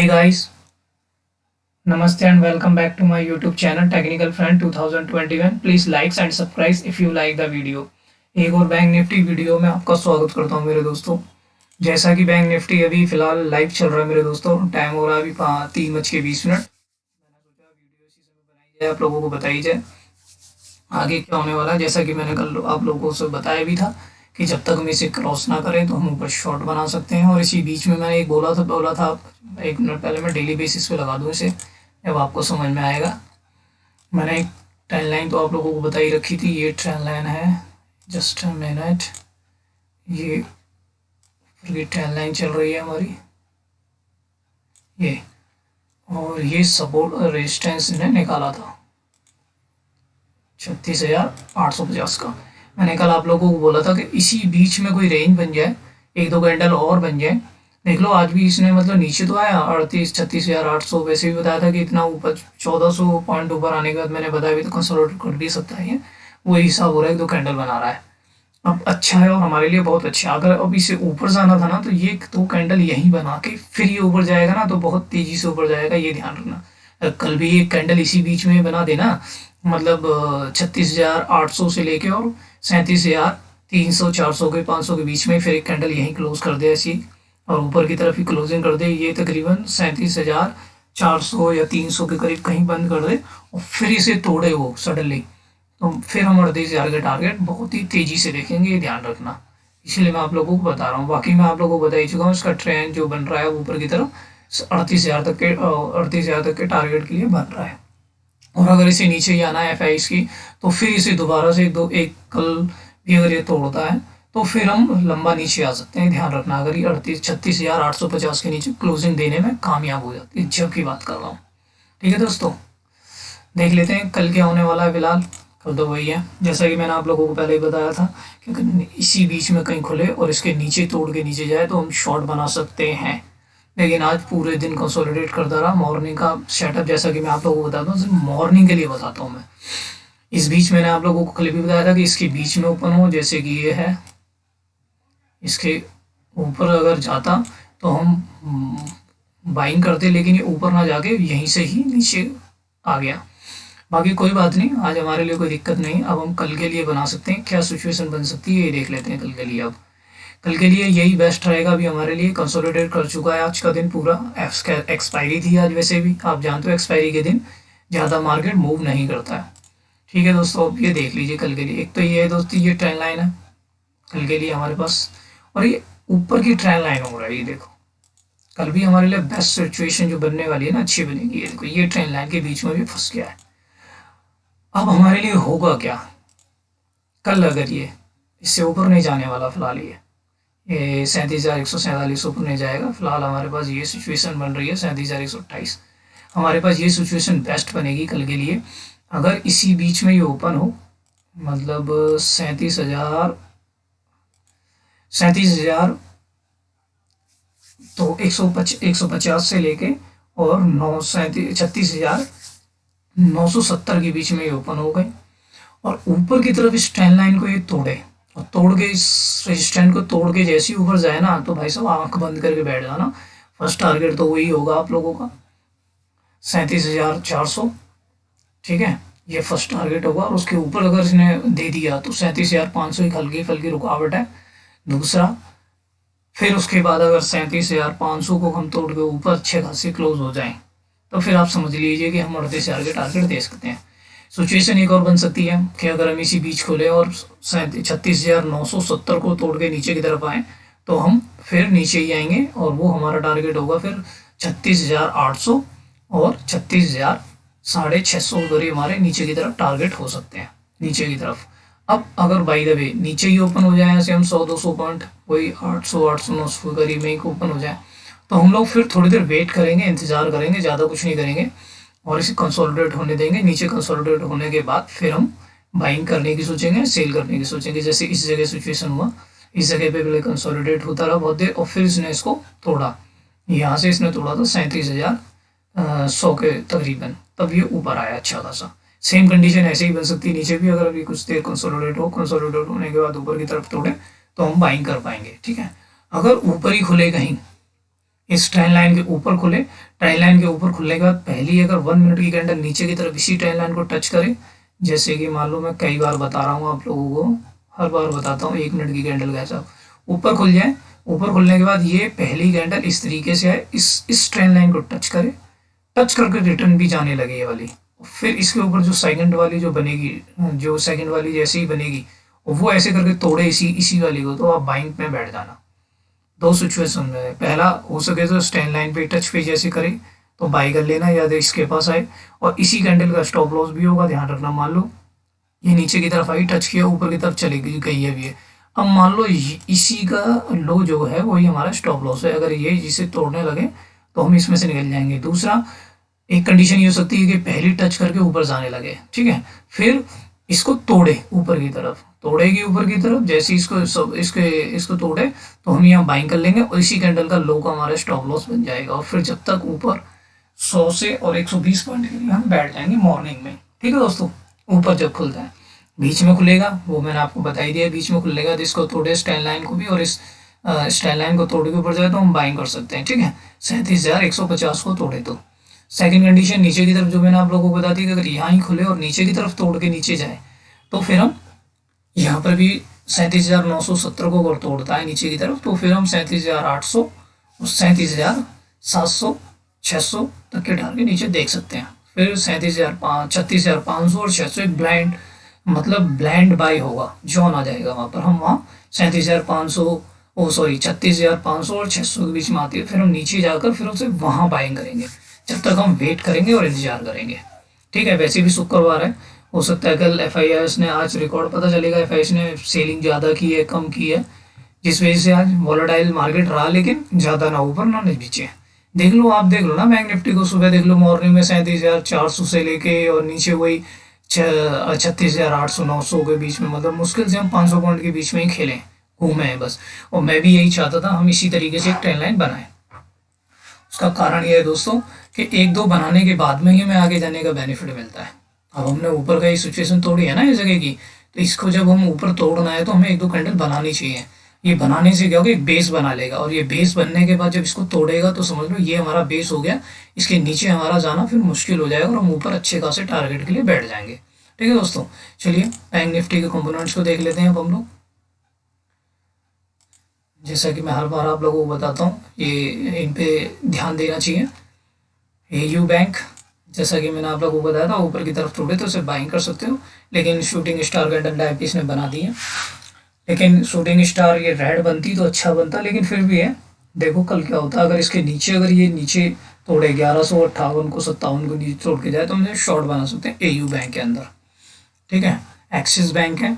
guys, Namaste and welcome back to my YouTube channel Technical Friend 2021. Please like and subscribe if you like the video. एक और bank Nifty video में आपका स्वागत करता हूं मेरे दोस्तों। जैसा कि बैंक निफ्टी अभी फिलहाल लाइव चल रहा है मेरे दोस्तों, टाइम हो रहा है अभी 3:20। मैंने सोचा वीडियो इसी समय बनाई जाए, आप लोगों को बताई जाए आगे क्या होने वाला है। जैसा कि मैंने कल आप लोगों से बताया भी था कि जब तक हम इसे क्रॉस ना करें तो हम ऊपर शॉर्ट बना सकते हैं। और इसी बीच में मैंने एक बोला था 1 मिनट पहले, मैं डेली बेसिस पे लगा दूँ इसे, जब आपको समझ में आएगा। मैंने एक ट्रेंड लाइन तो आप लोगों को बताई रखी थी, ये ट्रेंड लाइन है, जस्ट अ मिनट, ये ट्रेंड लाइन चल रही है हमारी ये, और ये सपोर्ट रेजिस्टेंस ने निकाला था 36,850 का। मैंने कल आप लोगों को बोला था कि इसी बीच में कोई रेंज बन जाए, 1-2 कैंडल और बन जाए। देख लो आज भी इसने मतलब नीचे तो आया 36,800, वैसे भी बताया था कि इतना ऊपर 1400 पॉइंट ऊपर आने के बाद मैंने बताया भी तो कंसोलिडेट कर भी सकता है। वही हिसाब हो रहा है, 1-2 कैंडल बना रहा है। अब अच्छा है और हमारे लिए बहुत अच्छा है। अगर अब इसे ऊपर जाना था ना तो ये 2 कैंडल यहीं बना के फिर ये ऊपर जाएगा ना, तो बहुत तेजी से ऊपर जाएगा, ये ध्यान रखना। कल भी एक कैंडल इसी बीच में बना देना, मतलब 36,800 से लेके और 37,300, 400 के 500 के बीच में, फिर एक कैंडल यहीं क्लोज कर दे ऐसी, और ऊपर की तरफ ही क्लोजिंग कर दे। ये तकरीबन 37,400 या 300 के करीब कहीं बंद कर दे और फिर इसे तोड़े वो सडनली, तो फिर हम 38,000 के टारगेट बहुत ही तेजी से देखेंगे, ये ध्यान रखना। इसलिए मैं आप लोगों को बता रहा हूँ। बाकी मैं आप लोगों को बता ही चुका हूँ, इसका ट्रेंड जो बन रहा है ऊपर की तरफ 38,000 तक के टारगेट के लिए बन रहा है। और अगर इसे नीचे ही आना है FIs की, तो फिर इसे दोबारा से एक कल भी अगर ये तोड़ता है तो फिर हम लंबा नीचे आ सकते हैं, ध्यान रखना। अगर ये 36,850 के नीचे क्लोजिंग देने में कामयाब हो जाती है, जब की बात कर रहा हूँ। ठीक है दोस्तों, देख लेते हैं कल क्या होने वाला है। फिलहाल कल तो वही है, जैसा कि मैंने आप लोगों को पहले ही बताया था कि इसी बीच में कहीं खुले और इसके नीचे तोड़ के नीचे जाए तो हम शॉर्ट बना सकते हैं। लेकिन आज पूरे दिन कंसोलिडेट करता रहा। मॉर्निंग का सेटअप जैसा कि मैं आप लोगों को बताता हूँ, सिर्फ मॉर्निंग के लिए बताता हूँ मैं। इस बीच मैंने आप लोगों को कल भी बताया था कि इसके बीच में ओपन हो, जैसे कि ये है, इसके ऊपर अगर जाता तो हम बाइंग करते, लेकिन ये ऊपर ना जाके यहीं से ही नीचे आ गया। बाकी कोई बात नहीं, आज हमारे लिए कोई दिक्कत नहीं। अब हम कल के लिए बना सकते हैं, क्या सिचुएशन बन सकती है ये देख लेते हैं कल के लिए। अब कल के लिए यही बेस्ट रहेगा अभी हमारे लिए। कंसोलिडेट कर चुका है आज का दिन पूरा। एक्सपायरी थी आज, वैसे भी आप जानते हो एक्सपायरी के दिन ज़्यादा मार्केट मूव नहीं करता है। ठीक है दोस्तों, अब ये देख लीजिए कल के लिए। एक तो ये है दोस्तों, ये ट्रेंड लाइन है कल के लिए हमारे पास, और ये ऊपर की ट्रेंड लाइन हो रहा है। ये देखो कल भी हमारे लिए बेस्ट सिचुएशन जो बनने वाली है ना, अच्छी बनेगी। ये देखो ये ट्रेंड लाइन के बीच में भी फंस गया है। अब हमारे लिए होगा क्या कल, अगर ये इससे ऊपर नहीं जाने वाला फिलहाल, ये 37,147 ऊपर नहीं जाएगा। फिलहाल हमारे पास ये सिचुएशन बन रही है 37,128। हमारे पास ये सिचुएशन बेस्ट बनेगी कल के लिए अगर इसी बीच में ये ओपन हो, मतलब 37,000 तो 150 से लेके और 36,970 के बीच में ये ओपन हो गए और ऊपर की तरफ इस ट्रेंड लाइन को ये तोड़े, और तोड़ के इस रेजिस्टेंट को तोड़ के जैसे ही ऊपर जाए ना, तो भाई साहब आंख बंद करके बैठ जाना। फर्स्ट टारगेट तो वही होगा आप लोगों का 37,400। ठीक है, ये फर्स्ट टारगेट होगा। और उसके ऊपर अगर इसने दे दिया तो 37,500 एक हल्की फल्की रुकावट है दूसरा। फिर उसके बाद अगर 37,500 को हम तोड़ के ऊपर अच्छे खासे क्लोज हो जाएं, तो फिर आप समझ लीजिए कि हम 38,000 के टारगेट दे सकते हैं। सिचुएशन एक और बन सकती है कि अगर हम इसी बीच खोले और 36,970 को तोड़ के नीचे की तरफ आए, तो हम फिर नीचे ही आएंगे और वो हमारा टारगेट होगा फिर 36,800 और 36,650 करीब हमारे नीचे की तरफ टारगेट हो सकते हैं, नीचे की तरफ। अब अगर बाई द वे नीचे ही ओपन हो जाए ऐसे हम 100-200 पॉइंट, वही 800-900 करीब में ही ओपन हो जाए, तो हम लोग फिर थोड़ी देर वेट करेंगे, इंतजार करेंगे, ज़्यादा कुछ नहीं करेंगे और इसे कंसोलिडेट होने देंगे। नीचे कंसोलिडेट होने के बाद फिर हम बाइंग करने की सोचेंगे, सेल करने की सोचेंगे। जैसे इस जगह सिचुएशन हुआ, इस जगह पे पहले कंसोलिडेट होता रहा बहुत देर और फिर इसने इसको तोड़ा, यहाँ से इसने तोड़ा था 37,100 के तकरीबन, तब ये ऊपर आया अच्छा खासा। सेम कंडीशन ऐसे ही बन सकती है नीचे भी, अगर अभी कुछ देर कंसोलिडेट होने के बाद ऊपर की तरफ तोड़े तो हम बाइंग कर पाएंगे। ठीक है, अगर ऊपर ही खुले कहीं, इस ट्रेंड लाइन के ऊपर खुले, ट्रेंड लाइन के ऊपर खुलने के बाद पहली अगर 1 मिनट की कैंडल नीचे की तरफ इसी ट्रेंड लाइन को टच करे, जैसे कि मान लो मैं कई बार बता रहा हूँ आप लोगों को, हर बार बताता हूँ 1 मिनट की कैंडल का हिसाब, ऊपर खुल जाए, ऊपर खुलने के बाद ये पहली कैंडल इस तरीके से आए, इस ट्रेंड लाइन को टच करे, टच करके रिटर्न भी जाने लगे ये वाली, फिर इसके ऊपर जो सेकंड वाली जो बनेगी, जो सेकंड वाली जैसे ही बनेगी वो ऐसे करके तोड़े इसी इसी वाली को, तो आप बाइंग में बैठ जाना। दो सिचुएशन में है, पहला हो सके तो स्टैंड लाइन पे टच पे जैसे करे तो बाई कर लेना, या इसके पास आए, और इसी कैंडल का स्टॉप लॉस भी होगा, ध्यान रखना। मान लो ये नीचे की तरफ आई, टच किया, ऊपर की तरफ चली गई है भी है, अब मान लो इसी का लो जो है वही हमारा स्टॉप लॉस है, अगर ये जिसे तोड़ने लगे तो हम इसमें से निकल जाएंगे। दूसरा एक कंडीशन ये हो सकती है कि पहली टच करके ऊपर जाने लगे, ठीक है, फिर इसको तोड़े ऊपर की तरफ, तोड़ेगी ऊपर की तरफ, जैसे इसको तोड़े तो हम यहाँ बाइंग कर लेंगे, और इसी कैंडल का लो का हमारा स्टॉप लॉस बन जाएगा, और फिर जब तक ऊपर 100 से और 120 पॉइंट के लिए हम बैठ जाएंगे मॉर्निंग में। ठीक है दोस्तों, ऊपर जब खुलता है, बीच में खुलेगा वो मैंने आपको बता ही दिया, बीच में खुलेगा तो इसको तोड़े स्टैंड लाइन को भी, और इस स्टैंड लाइन को तोड़ के ऊपर जाए तो हम बाइंग कर सकते हैं। ठीक है, 37,150 को तोड़े तो। सेकंड कंडीशन नीचे की तरफ जो मैंने आप लोगों को बता दी कि अगर यहाँ ही खुले और नीचे की तरफ तोड़ के नीचे जाए तो फिर हम यहाँ पर भी 37,970 को अगर तोड़ता है नीचे की तरफ तो फिर हम 37,800 और 37,700 600 तक के टारगेट नीचे देख सकते हैं। फिर 36,500 और 600 एक ब्लाइंड मतलब ब्लाइंड बाई होगा, जॉन आ जाएगा वहाँ पर, हम वहाँ 37,500 सॉरी 36,500 और 600 के बीच में आती है, फिर हम नीचे जाकर फिर उसे वहाँ बाइंग करेंगे, जब तक हम वेट करेंगे और इंतजार करेंगे। ठीक है, वैसे भी शुक्रवार है, हो सकता है कल एफ ने आज रिकॉर्ड पता चलेगा एफ ने सेलिंग ज़्यादा की है कम की है, जिस वजह से आज वॉलेटाइल मार्केट रहा, लेकिन ज़्यादा ना ऊपर ना नीचे। देख लो, आप देख लो ना बैंक निफ्टी को, सुबह देख लो मॉर्निंग में 37,400 से लेके और नीचे वही 36,800 900 के बीच में, मतलब मुश्किल से हम 500 पॉइंट के बीच में ही खेलें, घूमे हैं बस। और मैं भी यही चाहता था हम इसी तरीके से एक ट्रेंड लाइन बनाएं। उसका कारण यह है दोस्तों कि एक दो बनाने के बाद में ही हमें आगे जाने का बेनिफिट मिलता है। अब हमने ऊपर का ये सिचुएशन तोड़ी है ना इस जगह की, तो इसको जब हम ऊपर तोड़ना है तो हमें एक दो कैंडल बनानी चाहिए। ये बनाने से क्या होगा, एक बेस बना लेगा, और ये बेस बनने के बाद जब इसको तोड़ेगा तो समझ लो ये हमारा बेस हो गया, इसके नीचे हमारा जाना फिर मुश्किल हो जाएगा और हम ऊपर अच्छे खासे टारगेट के लिए बैठ जाएंगे। ठीक है दोस्तों, चलिए बैंक निफ्टी के कंपोनेंट्स को देख लेते हैं अब हम लोग। जैसा कि मैं हर बार आप लोगों को बताता हूँ, ये इन पे ध्यान देना चाहिए। एयू बैंक, जैसा कि मैंने आप लोगों को बताया था, ऊपर की तरफ तोड़े तो उसे बाइंग कर सकते हो, लेकिन शूटिंग स्टार कैंडल टाइप इसने बना दी है, लेकिन शूटिंग स्टार ये रेड बनती तो अच्छा बनता, लेकिन फिर भी है, देखो कल क्या होता है, अगर इसके नीचे अगर ये नीचे तोड़े 1158 को 57 को नीचे तोड़ के जाए तो हम शॉर्ट बना सकते हैं एयू बैंक के अंदर। ठीक है, एक्सिस बैंक है,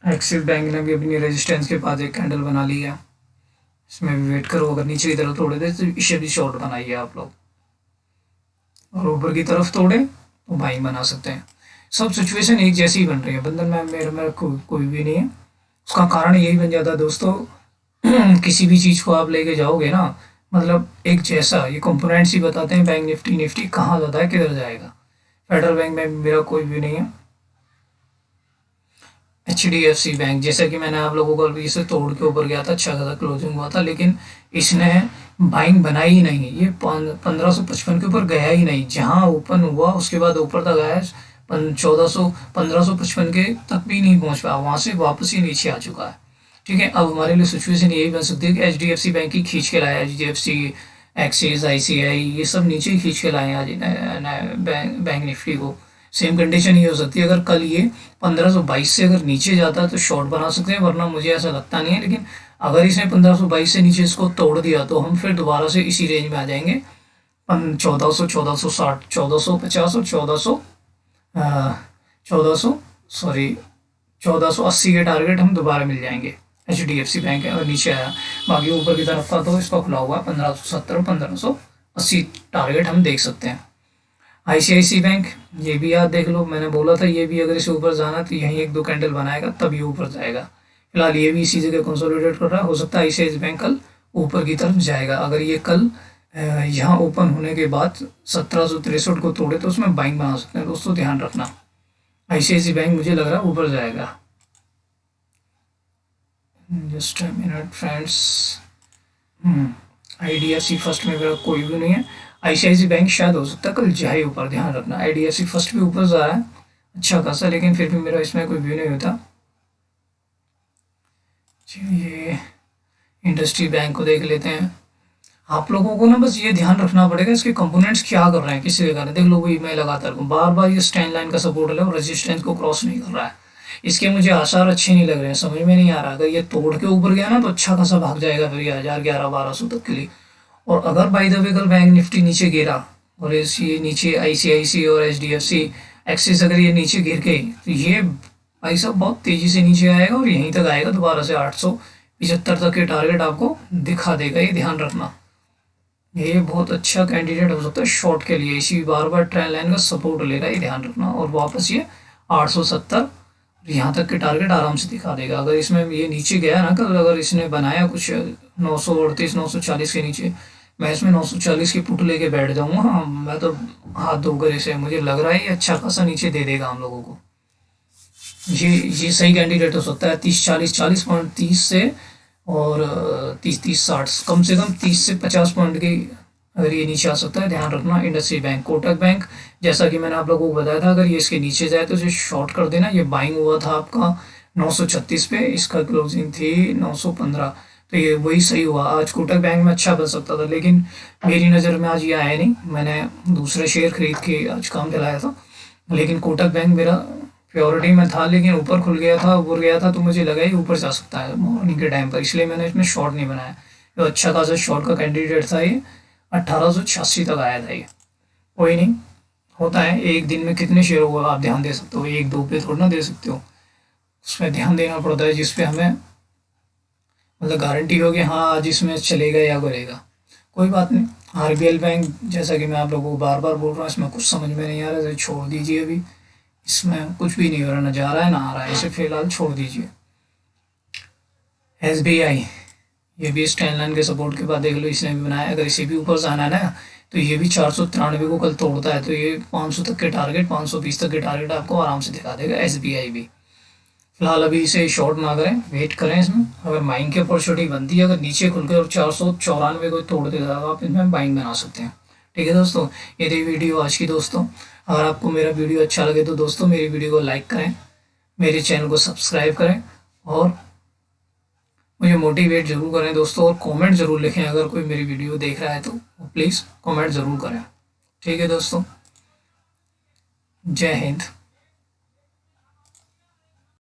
एक्सिस बैंक ने भी अपनी रेजिस्टेंस के पास एक कैंडल बना लिया, इसमें भी वेट करो, अगर नीचे की तरफ तोड़े थे तो इसे भी शॉर्ट बनाइए आप लोग, और ऊपर की तरफ तोड़े तो बाई बना सकते हैं। सब सिचुएशन एक जैसी ही बन रही है, बंधन में मेरा कोई भी नहीं है। उसका कारण यही बन जाता है दोस्तों किसी भी चीज़ को आप लेके जाओगे ना, मतलब एक जैसा ये कंपोनेंट्स ही बताते हैं बैंक निफ्टी कहाँ जाता है किधर जाएगा। फेडरल बैंक में मेरा कोई भी नहीं है। HDFC बैंक, जैसा कि मैंने आप लोगों को अभी इसे तोड़ के ऊपर गया था, अच्छा खासा क्लोजिंग हुआ था, लेकिन इसने बाइंग बनाई ही नहीं, ये 1555 के ऊपर गया ही नहीं, जहाँ ओपन हुआ उसके बाद ऊपर तक आया 1555 के तक भी नहीं पहुँच पाया, वहाँ से वापस ही नीचे आ चुका है। ठीक है, अब हमारे लिए सिचुएशन यही बन सकती है कि HDFC बैंक ही खींच के लाया, HDFC, एक्सिस, ICI ये सब नीचे ही खींच के लाए आज बैंक निफ्टी को। सेम कंडीशन ये हो सकती है, अगर कल ये 1522 से अगर नीचे जाता है तो शॉर्ट बना सकते हैं, वरना मुझे ऐसा लगता नहीं है। लेकिन अगर इसने 1522 से नीचे इसको तोड़ दिया तो हम फिर दोबारा से इसी रेंज में आ जाएंगे, 1400, 1460, 1450 और 1400 सॉरी 1480 के टारगेट हम दोबारा मिल जाएंगे। HDFC बैंक है और नीचे आया, बाकी ऊपर की तरफ था तो इसका खुला हुआ 1570 और 1580 टारगेट हम देख सकते हैं। ICICI बैंक, ये भी याद देख लो, मैंने बोला था ये भी अगर इसे ऊपर जाना तो यहीं एक दो कैंडल बनाएगा तभी ऊपर जाएगा। फिलहाल ये भी इसी जगह कंसोलिडेट कर रहा है, हो सकता है ICICI बैंक कल ऊपर की तरफ जाएगा। अगर ये कल यहाँ ओपन होने के बाद 1763 को तोड़े तो उसमें बाइंग बना सकते हैं दोस्तों, ध्यान रखना। ICICI बैंक मुझे लग रहा है ऊपर जाएगा। Just a minute friends, IDFC first में मेरा कोई भी नहीं है। ICICI बैंक शायद हो सकता है कल जाए ऊपर, ध्यान रखना। IDFC फर्स्ट भी ऊपर जा रहा है अच्छा खासा, लेकिन फिर भी मेरा इसमें कोई व्यू नहीं होता। चलिए इंडस्ट्री बैंक को देख लेते हैं। आप लोगों को ना बस ये ध्यान रखना पड़ेगा इसके कंपोनेंट्स क्या कर रहे हैं, किसी के कारण। देख लो भाई, मैं लगातार बार बार ये स्टैंड लाइन का सपोर्ट है और रेजिस्टेंस को क्रॉस नहीं कर रहा है। इसके मुझे आसार अच्छे नहीं लग रहे हैं, समझ में नहीं आ रहा। अगर ये तोड़ के ऊपर गया ना तो अच्छा खासा भाग जाएगा फिर ये 1000 11 1200 तक के लिए। और अगर बाई द वे कल बैंक निफ्टी नीचे गिरा और ये नीचे ICICI और HDFC एक्सिस अगर ये नीचे गिर गई तो ये भाई साहब बहुत तेजी से नीचे आएगा और यहीं तक आएगा दोबारा से 875 तक के टारगेट आपको दिखा देगा, ये ध्यान रखना। ये बहुत अच्छा कैंडिडेट हो सकता है शॉर्ट के लिए, इसी बार बार ट्रेंड लाइन का सपोर्ट ले रहा है, ये ध्यान रखना। और वापस ये 870 यहाँ तक के टारगेट आराम से दिखा देगा। अगर इसमें ये नीचे गया ना कल, अगर इसने बनाया कुछ 938 940 के नीचे, मैं इसमें 940 की पुट लेके बैठ जाऊंगा। हाँ, मैं तो हाथ धोकर इसे, मुझे लग रहा है ये अच्छा खासा नीचे दे देगा हम लोगों को। ये सही कैंडिडेट हो सकता है 30 40 40 पॉइंट 30 से और 30 30 60 कम से कम 30 से 50 पॉइंट की अगर ये नीचे आ सकता है, ध्यान रखना। इंडस्ट्री बैंक, कोटक बैंक, जैसा कि मैंने आप लोगों को बताया था, अगर ये इसके नीचे जाए तो इसे शॉर्ट कर देना। ये बाइंग हुआ था आपका 936 पे, इसका क्लोजिंग थी 915, तो ये वही सही हुआ। आज कोटक बैंक में अच्छा बन सकता था, लेकिन मेरी नज़र में आज ये आया नहीं। मैंने दूसरे शेयर खरीद के आज काम चलाया था, लेकिन कोटक बैंक मेरा प्योरिटी में था, लेकिन ऊपर खुल गया था, ऊपर गया था, तो मुझे लगा ही ऊपर जा सकता है मॉर्निंग के टाइम पर, इसलिए मैंने इसमें शॉर्ट नहीं बनाया। तो अच्छा खासा शॉर्ट का कैंडिडेट था ये, 1886 तक आया था ये। कोई नहीं, होता है। एक दिन में कितने शेयर होगा आप ध्यान दे सकते हो, एक दो पे थोड़ा ना दे सकते हो। उसमें ध्यान देना पड़ता है जिस पे हमें मतलब गारंटी हो कि हाँ आज इसमें चलेगा या करेगा। कोई बात नहीं। RBL बैंक, जैसा कि मैं आप लोगों को बार बार बोल रहा हूँ, इसमें कुछ समझ में नहीं आ रहा है, छोड़ दीजिए अभी। इसमें कुछ भी नहीं हो रहा, ना जा रहा है ना आ रहा है, इसे फिलहाल छोड़ दीजिए। SBI, ये भी स्टैंड लाइन के सपोर्ट के बाद देख लो इसने भी बनाया। अगर इसे भी ऊपर जाना है ना तो ये भी 493 को कल तोड़ता है तो ये 500 तक के टारगेट, 520 तक के टारगेट आपको आराम से दिखा देगा SBI भी। फिलहाल अभी इसे शॉर्ट ना करें, वेट करें इसमें। अगर बाइंग की अपॉर्चुनिटी बनती है, अगर नीचे खुल के और 494 को तोड़ देता है तो आप इसमें बाइंग बना सकते हैं। ठीक है दोस्तों, ये थी वीडियो आज की दोस्तों। अगर आपको मेरा वीडियो अच्छा लगे तो दोस्तों मेरी वीडियो को लाइक करें, मेरे चैनल को सब्सक्राइब करें और मुझे मोटिवेट ज़रूर करें दोस्तों। और कमेंट ज़रूर लिखें, अगर कोई मेरी वीडियो देख रहा है तो प्लीज़ कमेंट ज़रूर करें। ठीक है दोस्तों, जय हिंद।